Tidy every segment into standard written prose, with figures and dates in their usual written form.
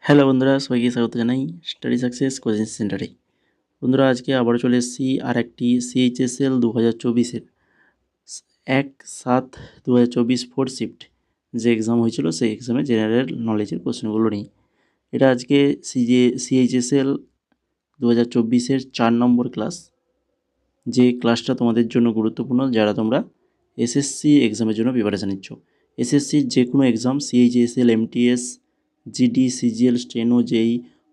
Hello বন্ধুরা, সবাইকে স্বাগত জানাই স্টাডি সাকসেস কোচিং সেন্টারে। বন্ধুরা, আজকে আবারও চলে এসেছি আর একটি সিএইচএসএল 2024-এর 1/7/2024 ফোর্থ শিফট যে এক্সাম হয়েছিল সেই এক্সামে জেনারেল নলেজের প্রশ্নগুলো নিয়ে। এটা আজকে সিএইচএসএল 2024-এর 4 নম্বর ক্লাস, যে ক্লাসটা তোমাদের জন্য গুরুত্বপূর্ণ যারা তোমরা এসএসসি এক্সামের জন্য প্রিপারেশান নিচ্ছ। এসএসসির যে কোনো exam, CHSL, MTS, GD, CGL, steno, JE,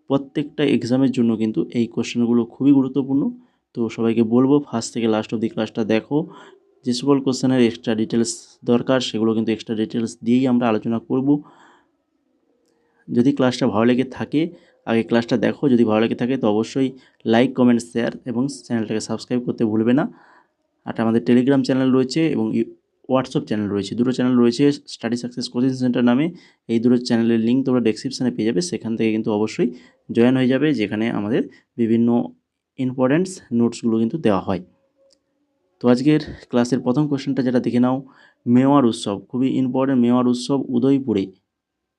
প্রত্যেকটা এক্সামের জন্য কিন্তু এই কোশ্চেনগুলো খুবই গুরুত্বপূর্ণ। তো সবাইকে বলবো ফার্স্ট থেকে লাস্ট অবধি ক্লাসটা দেখো। যে সকল কোশ্চেনের এক্সট্রা ডিটেলস দরকার সেগুলো কিন্তু এক্সট্রা ডিটেলস দিয়েই আমরা আলোচনা করব। যদি ক্লাসটা ভালো লেগে থাকে আগে ক্লাসটা দেখো, যদি ভালো লেগে থাকে তো অবশ্যই লাইক, কমেন্ট, শেয়ার এবং চ্যানেলটাকে সাবস্ক্রাইব করতে ভুলবে না। আর আমাদের টেলিগ্রাম চ্যানেল রয়েছে এবং হোয়াটসঅ্যাপ চ্যানেল রয়েছে, দুটো চ্যানেল রয়েছে স্টাডি সাকসেস কোচিং সেন্টার নামে। এই দুটো চ্যানেলের লিঙ্ক তোমরা ডেসক্রিপশানে পেয়ে যাবে, সেখান থেকে কিন্তু অবশ্যই জয়েন হয়ে যাবে, যেখানে আমাদের বিভিন্ন ইম্পর্ট্যান্টস নোটসগুলো কিন্তু দেওয়া হয়। তো আজকের ক্লাসের প্রথম কোশ্চেনটা যেটা দেখে নাও, মেওয়ার উৎসব খুবই ইম্পর্ট্যান্ট। মেওয়ার উৎসব উদয়পুরে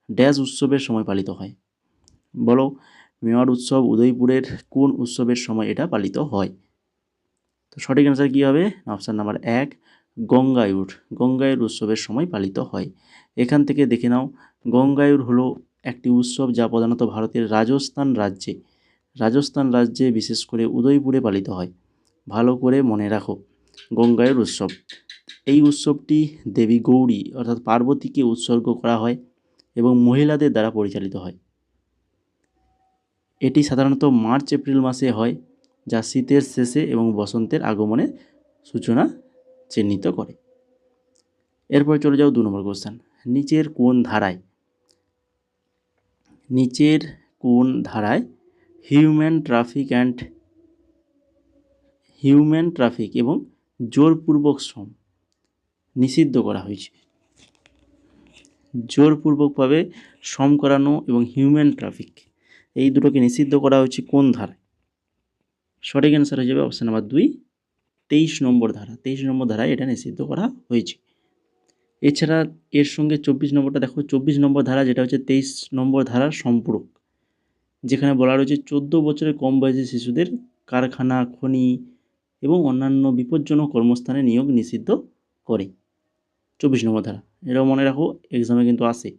ড্যাশ উৎসবের সময় পালিত হয়? বলো, মেওয়ার উৎসব উদয়পুরের কোন উৎসবের সময় এটা পালিত হয়? তো সঠিক অ্যান্সার কী হবে? Option number 1, গঙ্গায়ুর। গঙ্গায়ুর উৎসবের সময় পালিত হয়। এখান থেকে দেখে নাও, গঙ্গায়ুর হলো একটি উৎসব যা প্রধানত ভারতের রাজস্থান রাজ্যে বিশেষ করে উদয়পুরে পালিত হয়। ভালো করে মনে রাখো, গঙ্গায়ুর উৎসব। এই উৎসবটি দেবী গৌরী অর্থাৎ পার্বতীকে উৎসর্গ করা হয় এবং মহিলাদের দ্বারা পরিচালিত হয়। এটি সাধারণত মার্চ এপ্রিল মাসে হয়, যা শীতের শেষে এবং বসন্তের আগমনের সূচনা চিহ্নিত করে। এরপর চলে যাও 2 নম্বর কোশ্চেন। নিচের কোন ধারায় হিউম্যান ট্রাফিক এবং জোরপূর্বক শ্রম নিষিদ্ধ করা হয়েছে? জোরপূর্বকভাবে শ্রম করানো এবং হিউম্যান ট্রাফিক এই দুটোকে নিষিদ্ধ করা হয়েছে কোন ধারায়? সঠিক অ্যান্সার হয়ে যাবে অপশান নাম্বার 2, 23 নম্বর ধারা। 23 নম্বর ধারায় এটা নিষিদ্ধ করা হয়েছে। এছাড়া এর সঙ্গে 24 নম্বরটা দেখো, 24 নম্বর ধারা যেটা হচ্ছে 23 নম্বর ধারার সম্পূরক, যেখানে বলা রয়েছে 14 বছরের কম বয়সী শিশুদের কারখানা, খনি এবং অন্যান্য বিপজ্জনক কর্মস্থানে নিয়োগ নিষিদ্ধ করে। 24 নম্বর ধারা, এটাও মনে রাখো, এক্সামে কিন্তু আসে।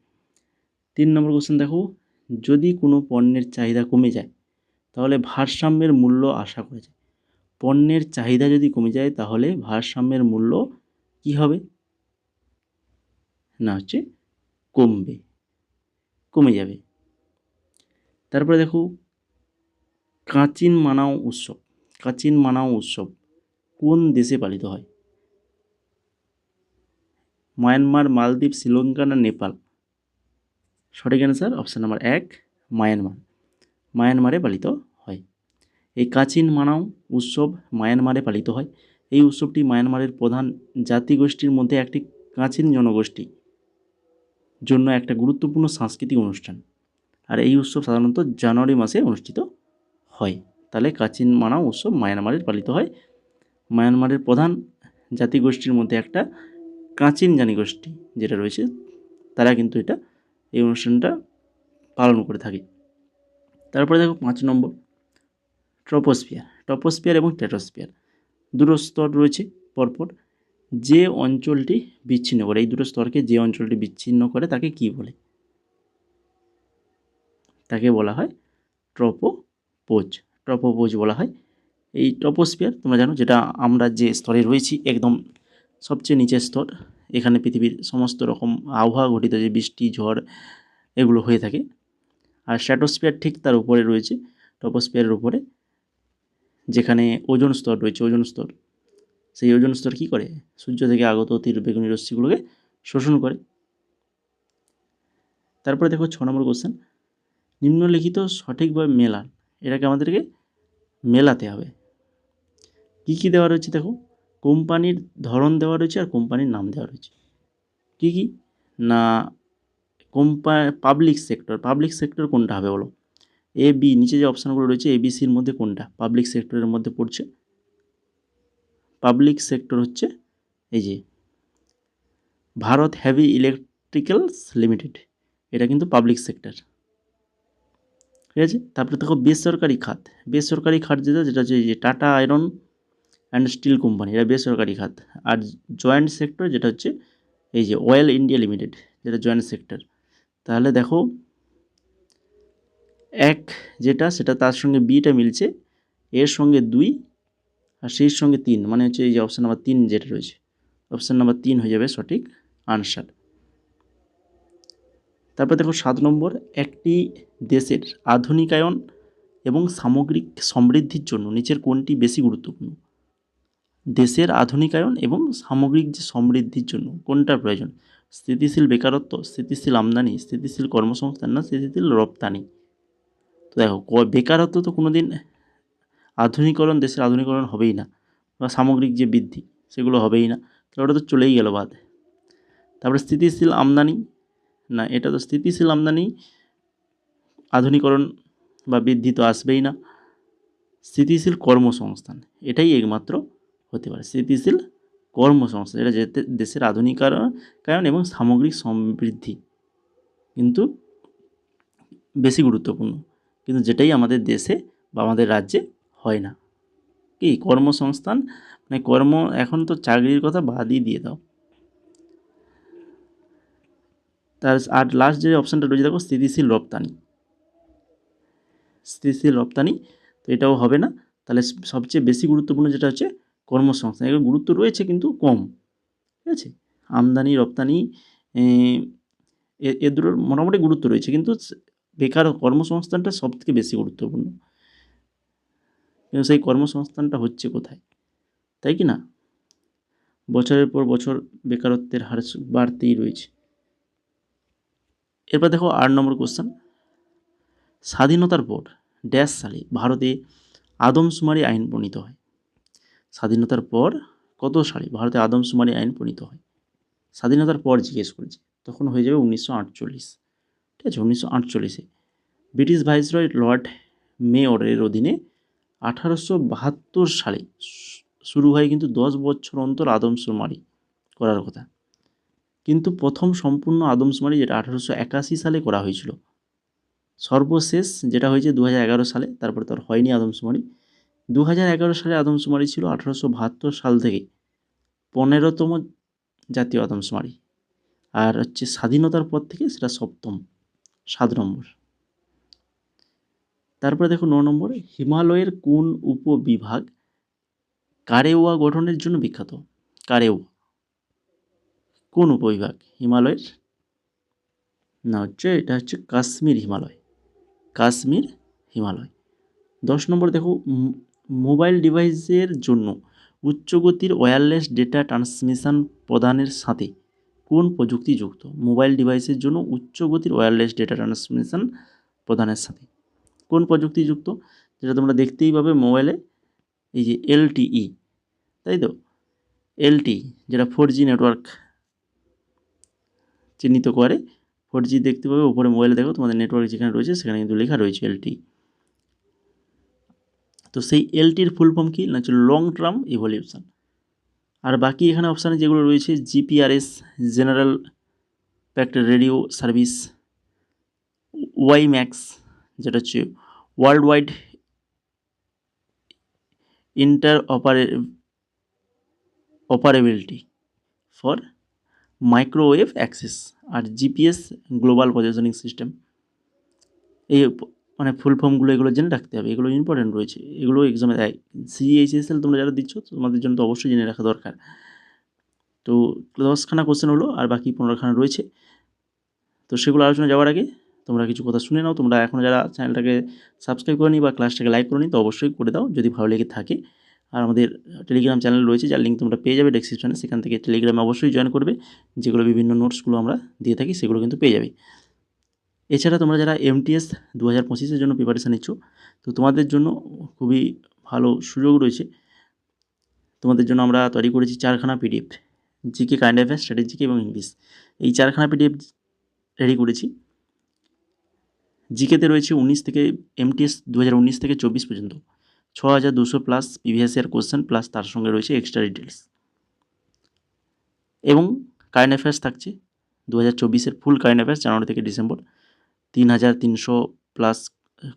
3 নম্বর কোশ্চেন দেখো, যদি কোনো পণ্যের চাহিদা কমে যায় তাহলে ভারসাম্যের মূল্য আশা করা যায়। পণ্যের চাহিদা যদি কমে যায় তাহলে ভারসাম্যের মূল্য কী হবে? না হচ্ছে কমে যাবে। তারপরে দেখো, কাচিন মানাও উৎসব কোন দেশে পালিত হয়? মায়ানমার, মালদ্বীপ, শ্রীলঙ্কা না নেপাল? সঠিক অ্যান্সার অপশান নাম্বার 1, মায়ানমারে পালিত হয়। এই কাচিন মানাও উৎসব মায়ানমারে পালিত হয়। এই উৎসবটি মায়ানমারের প্রধান জাতিগোষ্ঠীর মধ্যে একটি কাচিন জনগোষ্ঠী জন্য একটা গুরুত্বপূর্ণ সাংস্কৃতিক অনুষ্ঠান। আর এই উৎসব সাধারণত জানুয়ারি মাসে অনুষ্ঠিত হয়। তাহলে কাচিন মানাও উৎসব মায়ানমারের পালিত হয়। মায়ানমারের প্রধান জাতিগোষ্ঠীর মধ্যে একটা কাচিন জাতিগোষ্ঠী যেটা রয়েছে, তারা কিন্তু এই অনুষ্ঠানটা পালন করে থাকে। তারপরে দেখো 5 নম্বর, ট্রপোস্ফিয়ার এবং স্ট্র্যাটোস্ফিয়ার দুটো স্তর রয়েছে পরপর। যে অঞ্চলটি বিচ্ছিন্ন করে, এই দুটো স্তরকে যে অঞ্চলটি বিচ্ছিন্ন করে তাকে কি বলে? তাকে বলা হয় ট্রপোপোজ বলা হয়। এই ট্রপোস্ফিয়ার তোমরা জানো, যেটা আমরা যে স্তরে রয়েছি একদম সবচেয়ে নিচের স্তর, এখানে পৃথিবীর সমস্ত রকম আবহাওয়া ঘটিত যে বৃষ্টি, ঝড় এগুলো হয়ে থাকে। আর স্ট্র্যাটোস্ফিয়ার ঠিক তার উপরে রয়েছে, ট্রপোস্ফিয়ারের উপরে, যেখানে ওজোন স্তর রয়েছে। সেই ওজোন স্তর কী করে? সূর্য থেকে আগত তীরবেগুনি রশ্মিগুলোকে শোষণ করে। তারপরে দেখো 6 নম্বর কোশ্চেন, নিম্নলিখিত সঠিকভাবে মেলান, এটাকে আমাদেরকে মেলাতে হবে। কী কী দেওয়া রয়েছে দেখো, কোম্পানির ধরন দেওয়া রয়েছে আর কোম্পানির নাম দেওয়া রয়েছে। কী কী না, পাবলিক সেক্টর কোনটা হবে বলো? এ বি, নিচে যে অপশানগুলো রয়েছে এবিসির মধ্যে কোনটা পাবলিক সেক্টরের মধ্যে পড়ছে? পাবলিক সেক্টর হচ্ছে এই যে ভারত হেভি ইলেকট্রিক্যালস লিমিটেড, এটা কিন্তু পাবলিক সেক্টর। ঠিক আছে। তারপরে দেখো বেসরকারি খাত, বেসরকারি খাত যেটা হচ্ছে এই যে tata iron and steel company, এটা বেসরকারি খাত। আর জয়েন্ট সেক্টর যেটা হচ্ছে এই যে অয়েল ইন্ডিয়া লিমিটেড, যেটা জয়েন্ট সেক্টর। তাহলে দেখো এক যেটা সেটা তার সঙ্গে বিটা মিলছে, এর সঙ্গে 2 আর সেই সঙ্গে 3, মানে হচ্ছে এই যে অপশান নাম্বার 3 যেটা রয়েছে, অপশান নাম্বার 3 হয়ে যাবে সঠিক আনসার। তারপর দেখো 7 নম্বর, একটি দেশের আধুনিকায়ন এবং সামগ্রিক সমৃদ্ধির জন্য নিচের কোনটি বেশি গুরুত্বপূর্ণ? দেশের আধুনিকায়ন এবং সামগ্রিক যে সমৃদ্ধির জন্য কোনটার প্রয়োজন? স্থিতিশীল বেকারত্ব, স্থিতিশীল আমদানি, স্থিতিশীল কর্মসংস্থান না স্থিতিশীল রপ্তানি? তো দেখো বেকারত্ব তো কোনো দিন দেশের আধুনিকরণ হবেই না, বা সামগ্রিক যে বৃদ্ধি সেগুলো হবেই না, তাহলে ওটা তো চলেই গেল বাদ। তারপরে স্থিতিশীল আমদানি, না এটা তো স্থিতিশীল আমদানি, আধুনিকরণ বা বৃদ্ধি তো আসবেই না। স্থিতিশীল কর্মসংস্থান এটাই একমাত্র হতে পারে, স্থিতিশীল কর্মসংস্থান, এটা দেশের আধুনিকায়ন এবং সামগ্রিক সমৃদ্ধি কিন্তু বেশি গুরুত্বপূর্ণ, কিন্তু যেটাই আমাদের দেশে বা আমাদের রাজ্যে হয় না। কি কর্মসংস্থান, মানে কর্ম, এখন তো চাকরির কথা বাদই দিয়ে দাও। আর লাস্ট যে অপশানটা রয়েছে দেখো স্থিতিশীল রপ্তানি, স্থিতিশীল রপ্তানি, তো এটাও হবে না। তাহলে সবচেয়ে বেশি গুরুত্বপূর্ণ যেটা হচ্ছে কর্মসংস্থান, এর গুরুত্ব রয়েছে কিন্তু কম। ঠিক আছে, আমদানি রপ্তানি এ দুটোর মোটামুটি গুরুত্ব রয়েছে, কিন্তু বেকার কর্মসংস্থানটা সব থেকে বেশি গুরুত্বপূর্ণ। কিন্তু সেই কর্মসংস্থানটা হচ্ছে কোথায়, তাই কি না? বছরের পর বছর বেকারত্বের হার বাড়তেই রয়েছে। এরপর দেখো 8 নম্বর কোশ্চেন, স্বাধীনতার পর ড্যাশ সালে ভারতে আদমশুমারি আইন প্রণীত হয়? স্বাধীনতার পর কত সালে ভারতে আদমশুমারি আইন প্রণীত হয়? স্বাধীনতার পর জিজ্ঞেস করেছে, তখন হয়ে যাবে 1948। ঠিক আছে, 1948-এ ব্রিটিশ ভাইসরয় লর্ড মেয়রের অধীনে 1872 সালে শুরু হয়, কিন্তু 10 বছর অন্তর আদমশুমারি করার কথা। কিন্তু প্রথম সম্পূর্ণ আদমশুমারি যেটা 1881 সালে করা হয়েছিল, সর্বশেষ যেটা হয়েছে 2011 সালে, তারপরে তো আর হয়নি আদমশুমারি। 2011 সালে আদমশুমারি ছিল, 1872 সাল থেকে 15তম জাতীয় আদমশুমারি, আর হচ্ছে স্বাধীনতার পর থেকে সেটা 7ম, 7 নম্বর। তারপরে দেখো 9 নম্বরে, হিমালয়ের কোন উপবিভাগ কারেওয়া গঠনের জন্য বিখ্যাত? কারেওয়া কোন উপবিভাগ হিমালয়ের? না হচ্ছে এটা হচ্ছে কাশ্মীর হিমালয়, কাশ্মীর হিমালয়। 10 নম্বর দেখো, মোবাইল ডিভাইসের জন্য উচ্চগতির ওয়্যারলেস ডেটা ট্রান্সমিশন প্রদানের সাথে কোন প্রযুক্তি যুক্ত? মোবাইল ডিভাইসের জন্য উচ্চগতির ওয়্যারলেস ডেটা ট্রান্সমিশন প্রদানের সাথে কোন প্রযুক্তি যুক্ত? যেটা তোমরা দেখতেই পাবে মোবাইলে, এই যে LTE, তাই তো, LTE যেটা 4G নেটওয়ার্ক চিহ্নিত করে, 4G দেখতে পাবে উপরে মোবাইলে, দেখো তোমাদের নেটওয়ার্ক যেখানে রয়েছে সেখানে কিন্তু লেখা রয়েছে LTE। তো সেই LTEর ফুল ফর্ম কি? না হচ্ছে লং টার্ম ইভলিউশন। আর বাকি এখানে অপশানে যেগুলো রয়েছে, GPRS general packet radio service, WiMAX যেটা হচ্ছে world wide operability for microwave access, আর GPS গ্লোবাল পজিশনিং সিস্টেম। এই মানে ফুল ফর্মগুলো এগুলো জেনে রাখতে হবে, এগুলো ইম্পর্টেন্ট রয়েছে, এগুলো এক্সামে দেয়। CHSL তোমরা যারা দিচ্ছ তোমাদের জন্য তো অবশ্যই জেনে রাখা দরকার। তো 10খানা কোশ্চেন হলো, আর বাকি 15খানা রয়েছে। তো সেগুলো আলোচনা যাওয়ার আগে তোমরা কিছু কথা শুনে নাও। তোমরা এখনও যারা চ্যানেলটাকে সাবস্ক্রাইব করোনি বা ক্লাসটাকে লাইক করোনি, তো অবশ্যই করে দাও যদি ভালো লেগে থাকে। আর আমাদের টেলিগ্রাম চ্যানেল রয়েছে, যার লিঙ্ক তোমরা পেয়ে যাবে ডেসক্রিপশনে, সেখান থেকে টেলিগ্রামে অবশ্যই জয়েন করবে, যেগুলো বিভিন্ন নোটসগুলো আমরা দিয়ে থাকি সেগুলো কিন্তু পেয়ে যাবে। এছাড়া তোমরা যারা MTS 2025-এর জন্য প্রিপারেশান নিচ্ছ, তো তোমাদের জন্য খুবই ভালো সুযোগ রয়েছে। তোমাদের জন্য আমরা তৈরি করেছি 4খানা PDF, জিকে, কারেন্ট অ্যাফেয়ার্স, স্ট্র্যাটেজিকে এবং ইংলিশ, এই 4খানা PDF রেডি করেছি। জিকেতে রয়েছে 19 থেকে MTS 2019 থেকে 24 পর্যন্ত 6200+ প্রিভিয়াস ইয়ার কোশ্চেন, প্লাস তার সঙ্গে রয়েছে এক্সট্রা ডিটেলস। এবং কারেন্ট অ্যাফেয়ার্স থাকছে 2024-এর ফুল কারেন্ট অ্যাফেয়ার্স জানুয়ারি থেকে ডিসেম্বর, 3300+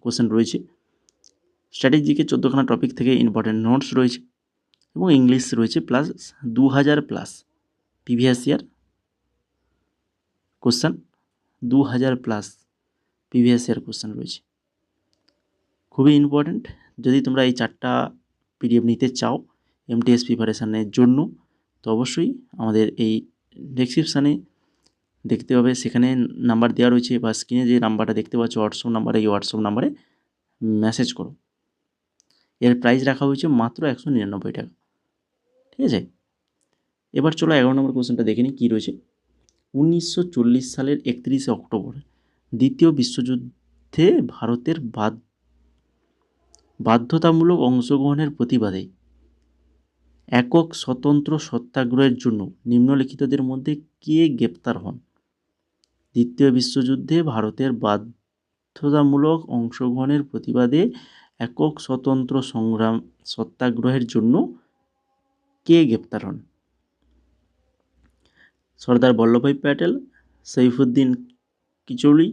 কোশ্চেন রয়েছে, স্ট্র্যাটেজিকে 14খানা টপিক থেকে ইম্পর্টেন্ট নোটস রয়েছে এবং ইংলিশ রয়েছে plus 2000 plus previous year question, 2000 plus previous year question রয়েছে, খুবই ইম্পর্ট্যান্ট। যদি তোমরা এই 4টা পিডিএফ নিতে চাও এমটিএস প্রিপারেশানের জন্য, তো অবশ্যই আমাদের এই ডেসক্রিপশানে দেখতে পাবে, সেখানে নাম্বার দেওয়া রয়েছে বা স্ক্রিনে যে নাম্বারটা দেখতে পাচ্ছ হোয়াটসঅ্যাপ নাম্বারে, এই হোয়াটসঅ্যাপ নাম্বারে মেসেজ করো। এর প্রাইস রাখা হয়েছে মাত্র 199 টাকা, ঠিক আছে। এবার চলো 11 নম্বর কোশ্চেনটা দেখে নিই কী রয়েছে। 1940 সালের 31শে অক্টোবর দ্বিতীয় বিশ্বযুদ্ধে ভারতের বাধ্যতামূলক অংশগ্রহণের প্রতিবাদে একক স্বতন্ত্র সত্যাগ্রহের জন্য নিম্নলিখিতদের মধ্যে কে গ্রেপ্তার হন? দ্বিতীয় বিশ্বযুদ্ধে ভারতের বাধ্যতামূলক অংশগ্রহণের প্রতিবাদে একক স্বতন্ত্র সত্যাগ্রহের জন্য কে গ্রেপ্তার হন? সর্দার বল্লভভাই প্যাটেল, সৈফুদ্দিন কিচলুই,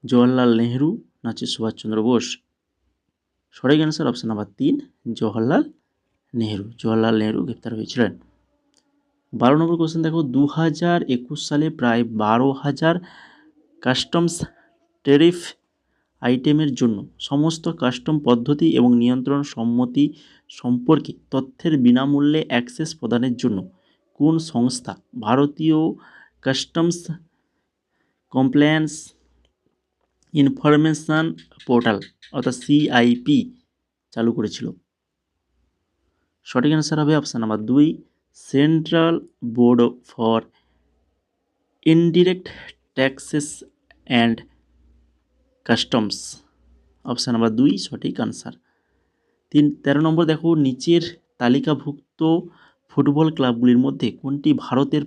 জওহরলাল নেহরু না হচ্ছে সুভাষচন্দ্র বোস? সঠিক answer option number 3, Jawaharlal Nehru. Jawaharlal Nehru গ্রেপ্তার হয়েছিলেন। 12 নম্বর কোশ্চেন দেখো, 2021 সালে প্রায় 12,000 কাস্টমস ট্যারিফ আইটেমের জন্য সমস্ত কাস্টম পদ্ধতি এবং নিয়ন্ত্রণ সম্মতি সম্পর্কে তথ্যের বিনামূল্যে অ্যাক্সেস প্রদানের জন্য কোন সংস্থা ভারতীয় কাস্টমস কমপ্লায়েন্স ইনফরমেশন পোর্টাল অর্থাৎ সিআইপি চালু করেছিল? সঠিক অ্যান্সার হবে option number 2, central board for indirect taxes and customs. Option number 2 সঠিক আনসার। 13 নম্বর দেখো, নিচের তালিকাভুক্ত ফুটবল ক্লাবগুলির মধ্যে কোনটি ভারতের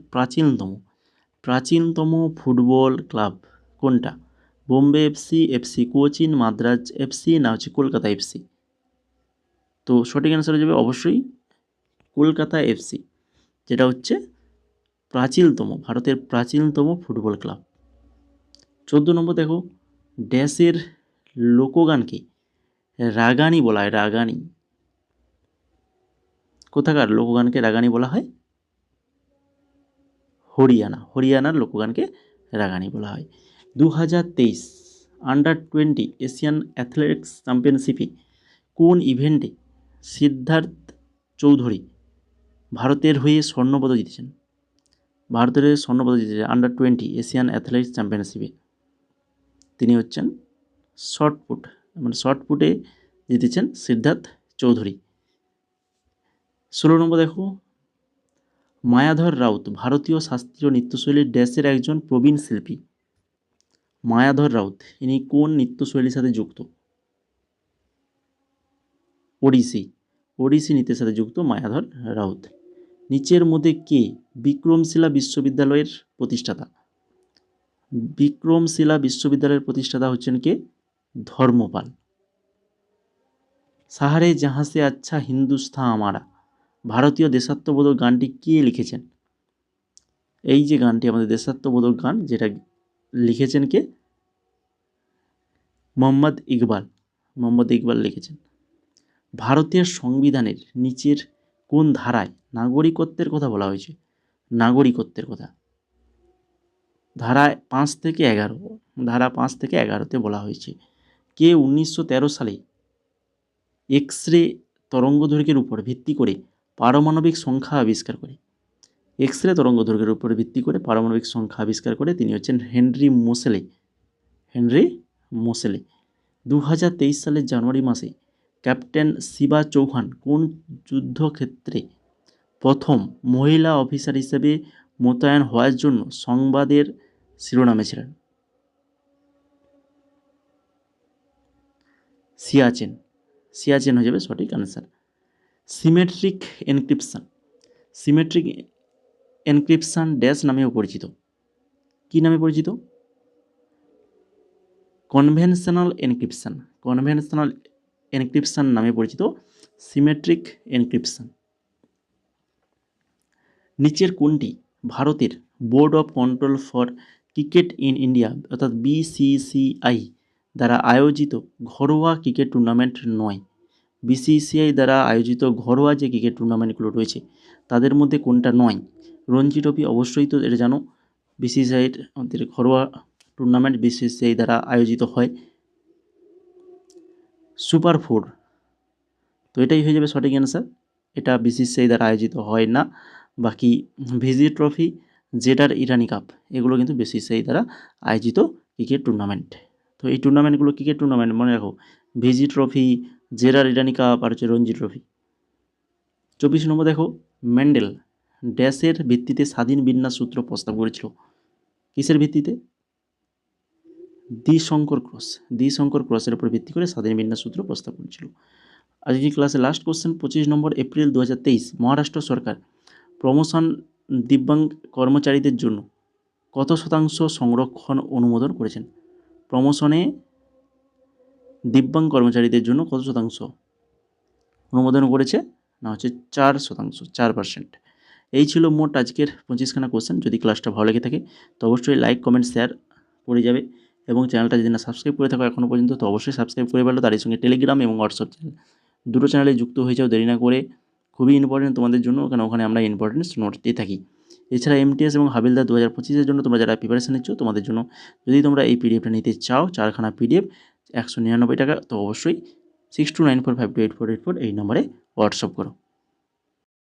প্রাচীনতম ফুটবল ক্লাব কোনটা? Bombay FC, FC Cochin, Madras FC না হচ্ছে কলকাতা এফসি? তো সঠিক অ্যান্সার হয়ে যাবে অবশ্যই কলকাতা এফসি, যেটা হচ্ছে ভারতের প্রাচীনতম ফুটবল ক্লাব। 14 নম্বর দেখো, ড্যাশের লোকগানকে রাগানি বলা হয়? রাগানি কোথাকার লোকগানকে রাগানি বলা হয়? হরিয়ানার লোকগানকে রাগানি বলা হয়। 2023 আন্ডার-20 এশিয়ান অ্যাথলেটিক্স চ্যাম্পিয়নশিপে কোন ইভেন্টে সিদ্ধার্থ চৌধুরী ভারতের হয়ে স্বর্ণপদক জিতেছেন? আন্ডার-20 এশিয়ান অ্যাথলেটিক্স চ্যাম্পিয়নশিপে তিনি হচ্ছেন শর্টপুটে জিতেছেন সিদ্ধার্থ চৌধুরী। 16 নম্বর দেখো, মায়াধর রাউত ভারতীয় শাস্ত্রীয় নৃত্যশৈলীর ড্যাশের একজন প্রবীণ শিল্পী। মায়াধর রাউত ইনি কোন নৃত্যশৈলীর সাথে যুক্ত? ওড়িশি নৃত্যের সাথে যুক্ত মায়াধর রাউত। নিচের মধ্যে কে বিক্রমশিলা বিশ্ববিদ্যালয়ের প্রতিষ্ঠাতা? বিক্রমশিলা বিশ্ববিদ্যালয়ের প্রতিষ্ঠাতা হচ্ছেন কে? ধর্মপাল। সাহারে জাহাঁ সে আচ্ছা হিন্দুস্তান আমারা ভারতীয় দেশাত্মবোধক গানটি কে লিখেছেন? এই যে গানটি আমাদের দেশাত্মবোধক গান, যেটা লিখেছেন কে? মোহাম্মদ ইকবাল লিখেছেন। ভারতের সংবিধানের নিচের কোন ধারায় নাগরিকত্বের কথা বলা হয়েছে? নাগরিকত্বের কথা ধারা 5 থেকে 11তে বলা হয়েছে। কে 1913 সালে এক্স-রে তরঙ্গদৈর্ঘ্যের উপর ভিত্তি করে পারমাণবিক সংখ্যা আবিষ্কার করে? এক্স-রে তরঙ্গদৈর্ঘ্যের উপর ভিত্তি করে পারমাণবিক সংখ্যা আবিষ্কার করে তিনি হচ্ছেন হেনরি মোসেলে। 2023 সালের জানুয়ারি মাসে ক্যাপ্টেন শিবা চৌহান কোন যুদ্ধক্ষেত্রে প্রথম মহিলা অফিসার হিসেবে মোতায়েন হওয়ার জন্য সংবাদের শিরোনামে ছিলেন? সিয়াচেন হয়ে যাবে সঠিক আনসার। সিমেট্রিক এনক্রিপশন ড্যাশ নামেও পরিচিত? কি নামে পরিচিত? কনভেনশনাল এনক্রিপশন নামে পরিচিত সিমেট্রিক এনক্রিপশন। নিচের কোনটি ভারতের board of control for cricket in India অর্থাৎ BCCI দ্বারা আয়োজিত ঘরোয়া ক্রিকেট টুর্নামেন্ট নয়। বিসিসিআই দ্বারা আয়োজিত ঘরোয়া যে ক্রিকেট টুর্নামেন্টগুলো রয়েছে তাদের মধ্যে কোনটা নয়? রঞ্জি ট্রফি অবশ্যই তো এটা জানো, বিসিসিআইয়ের আমাদের ঘরোয়া টুর্নামেন্ট বিসিসিআই দ্বারা আয়োজিত হয়। সুপার 4, তো এটাই হয়ে যাবে সঠিক অ্যান্সার, এটা বিসিসিআই দ্বারা আয়োজিত হয় না। বাকি ভিজি ট্রফি, জেডার ইরানি কাপ, এগুলো কিন্তু বিসিসিআই দ্বারা আয়োজিত ক্রিকেট টুর্নামেন্ট। তো এই টুর্নামেন্টগুলো ক্রিকেট টুর্নামেন্ট মনে রাখো, ভিজি ট্রফি, জেডার ইরানি কাপ আর হচ্ছে রঞ্জি ট্রফি। 24 নম্বর দেখো, মেন্ডেল ড্যাশের ভিত্তিতে স্বাধীন বিন্যাস সূত্র প্রস্তাব করেছিল? কিসের ভিত্তিতে? দ্বিসংকর ক্রসের উপর ভিত্তি করে স্বাধীন বিন্যাস সূত্র প্রস্তাব করেছিল। আজকে ক্লাসে লাস্ট কোশ্চেন, 25 নম্বর, এপ্রিল 2023 মহারাষ্ট্র সরকার প্রমোশন দিব্যাঙ্গ কর্মচারীদের জন্য কত শতাংশ সংরক্ষণ অনুমোদন করেছেন? প্রমোশনে দিব্যাঙ্গ কর্মচারীদের জন্য কত শতাংশ অনুমোদন করেছে? না হচ্ছে 4%, 4%। এই ছিল মোট আজকের 25খানা কোশ্চেন। যদি ক্লাসটা ভালো লেগে থাকে তো অবশ্যই লাইক, কমেন্ট, শেয়ার করে যাবে, এবং চ্যানেলটা যদি না সাবস্ক্রাইব করে থাকো এখনও পর্যন্ত তো অবশ্যই সাবস্ক্রাইব করে ফেলো। তারই সঙ্গে টেলিগ্রাম এবং হোয়াটসঅ্যাপ চ্যানেল, দুটো চ্যানেলে যুক্ত হয়ে যাও দেরি না করে। খুবই ইম্পর্টেন্ট তোমাদের জন্য, কারণ ওখানে আমরা ইম্পর্টেন্স নোট দিয়ে থাকি। এছাড়া এমটিএস এবং হাবিলদার 2025-এর জন্য তোমরা যারা প্রিপারেশন নিচ্ছ তোমাদের জন্য যদি তোমরা এই পিডিএফটা নিতে চাও, 4খানা পিডিএফ 199 টাকা, তো অবশ্যই 6294528484 এই নম্বরে হোয়াটসঅ্যাপ করো।